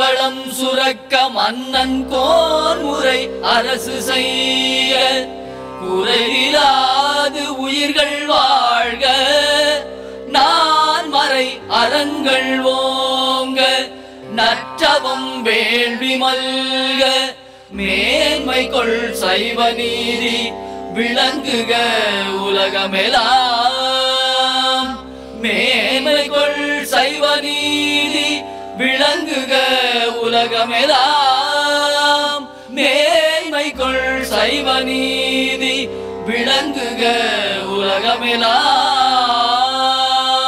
மலைவளம் சுரக்க மன்னன் கோன்முறை அரசு செய்ய குறையிலாது உயிர்கள் வாழ்க நான் மறை அறங்கள் ஓங்க நற்றவம் வேள்வி மல்க மேன்மை கொள் சைவ நீதி விளங்குக உலகமெல்லாம் மேன்மை கொள் சைவ நீதி விளங்குக உலகமெல்லாம் மேன்மை கொள் சைவ நீதி விளங்குக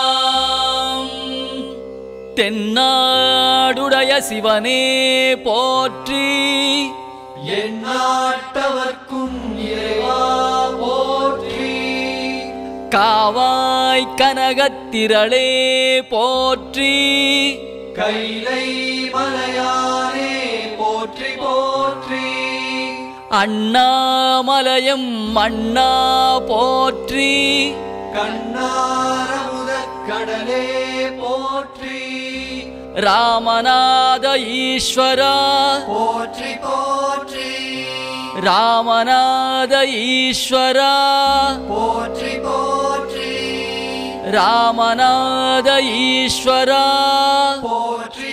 உலகமெல்லாம் தென்னாடுடைய சிவனே போற்றி எந்நாட்டவர்க்கும் இறைவா போற்றி காவாய் கனகத்திரளே போற்றி கைலை மலையானே போற்றி போற்றி அண்ணாமலையம் மண்ணா போற்றி கண்ணாரமுதக் கடலே போற்றி ராமநாத ஈஸ்வரா போற்றி போற்றி ராமநாத ஈஸ்வரா போற்றி போற்றி ராமநாத ஈஸ்வரா போற்றி